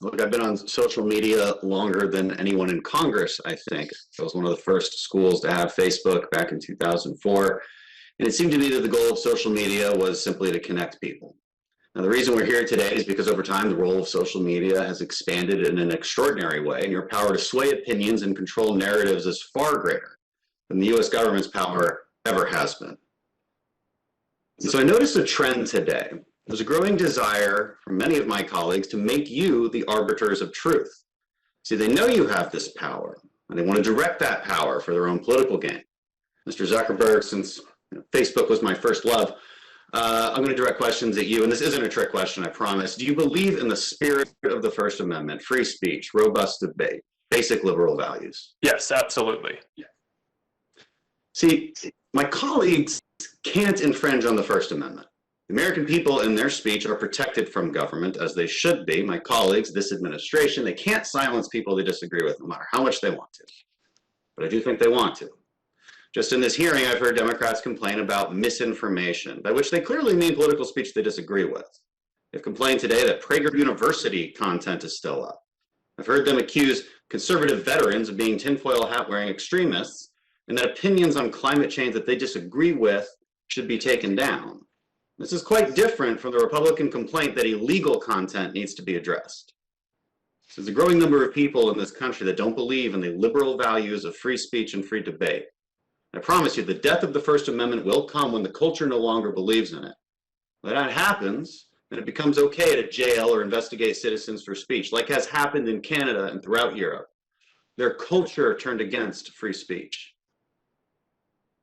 Look, I've been on social media longer than anyone in Congress, I think. I was one of the first schools to have Facebook back in 2004. And it seemed to me that the goal of social media was simply to connect people. Now, the reason we're here today is because over time, the role of social media has expanded in an extraordinary way, and your power to sway opinions and control narratives is far greater than the US government's power ever has been. So I noticed a trend today. There's a growing desire from many of my colleagues to make you the arbiters of truth. See, they know you have this power, and they want to direct that power for their own political gain. Mr. Zuckerberg, since Facebook was my first love, I'm going to direct questions at you, and this isn't a trick question, I promise. Do you believe in the spirit of the First Amendment, free speech, robust debate, basic liberal values? Yes, absolutely. See, my colleagues can't infringe on the First Amendment. The American people in their speech are protected from government, as they should be. My colleagues, this administration, they can't silence people they disagree with, no matter how much they want to. But I do think they want to. Just in this hearing, I've heard Democrats complain about misinformation, by which they clearly mean political speech they disagree with. They've complained today that Prager University content is still up. I've heard them accuse conservative veterans of being tinfoil hat-wearing extremists, and that opinions on climate change that they disagree with should be taken down. This is quite different from the Republican complaint that illegal content needs to be addressed. There's a growing number of people in this country that don't believe in the liberal values of free speech and free debate. I promise you, the death of the First Amendment will come when the culture no longer believes in it. When that happens, then it becomes okay to jail or investigate citizens for speech, like has happened in Canada and throughout Europe. Their culture turned against free speech.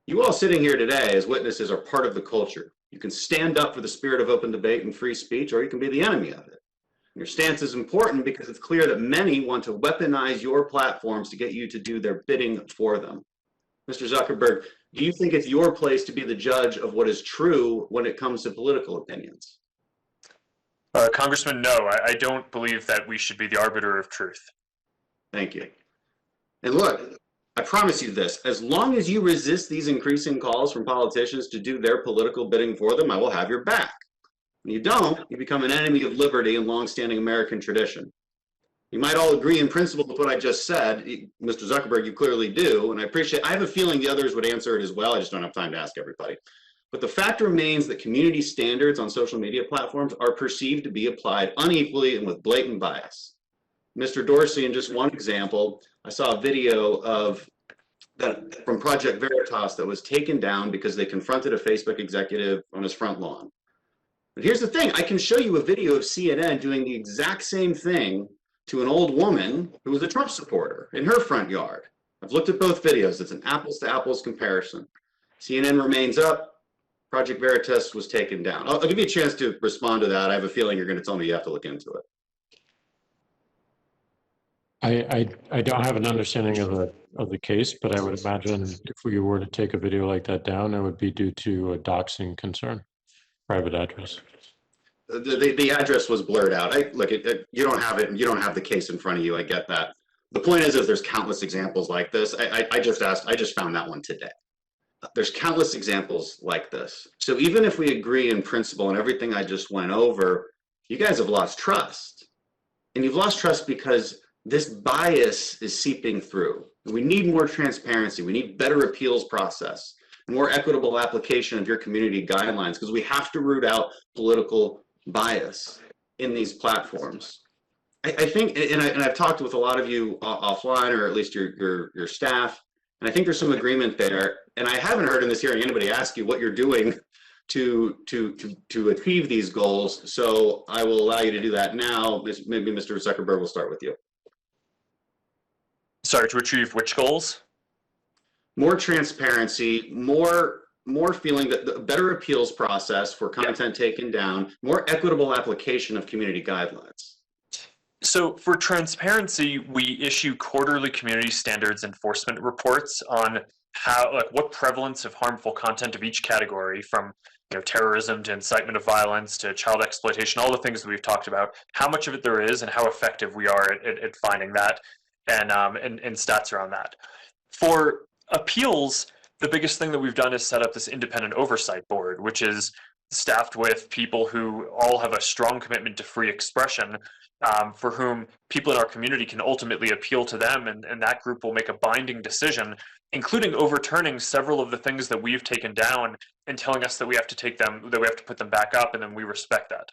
You all sitting here today as witnesses are part of the culture. You can stand up for the spirit of open debate and free speech, or you can be the enemy of it. Your stance is important because it's clear that many want to weaponize your platforms to get you to do their bidding for them. Mr. Zuckerberg, do you think it's your place to be the judge of what is true when it comes to political opinions? Congressman, no, I don't believe that we should be the arbiter of truth. Thank you. And look, I promise you this, as long as you resist these increasing calls from politicians to do their political bidding for them, I will have your back. When you don't, you become an enemy of liberty and longstanding American tradition. You might all agree in principle with what I just said. Mr. Zuckerberg, you clearly do, and I have a feeling the others would answer it as well. I just don't have time to ask everybody. But the fact remains that community standards on social media platforms are perceived to be applied unequally and with blatant bias. Mr. Dorsey, in just one example, I saw a video from Project Veritas that was taken down because they confronted a Facebook executive on his front lawn. But here's the thing, I can show you a video of CNN doing the exact same thing to an old woman who was a Trump supporter in her front yard. I've looked at both videos. It's an apples to apples comparison. CNN remains up. Project Veritas was taken down. I'll give you a chance to respond to that. I have a feeling you're going to tell me you have to look into it. I don't have an understanding of the case, but I would imagine if we were to take a video like that down, it would be due to a doxing concern, private address. The address was blurred out. You don't have it, and you don't have the case in front of you. I get that. The point is there's countless examples like this. I just found that one today. There's countless examples like this. So even if we agree in principle on everything I just went over, you guys have lost trust. And you've lost trust because this bias is seeping through. We need more transparency. We need better appeals process, more equitable application of your community guidelines, because we have to root out political bias in these platforms. I think, and I've talked with a lot of you offline, or at least your staff, and I think there's some agreement there. And I haven't heard in this hearing anybody ask you what you're doing to achieve these goals. So I will allow you to do that now. Maybe Mr. Zuckerberg will start with you. Sorry, to achieve which goals? More transparency, more feeling that the better appeals process for content taken down, more equitable application of community guidelines. So for transparency, we issue quarterly community standards enforcement reports on what prevalence of harmful content of each category, from terrorism to incitement of violence to child exploitation, all the things that we've talked about, how much of it there is and how effective we are at finding that, and stats around that. For appeals, the biggest thing that we've done is set up this independent oversight board, which is staffed with people who all have a strong commitment to free expression, for whom people in our community can ultimately appeal to them, and that group will make a binding decision, including overturning several of the things that we've taken down and telling us that we have to take them, that we have to put them back up, and then we respect that.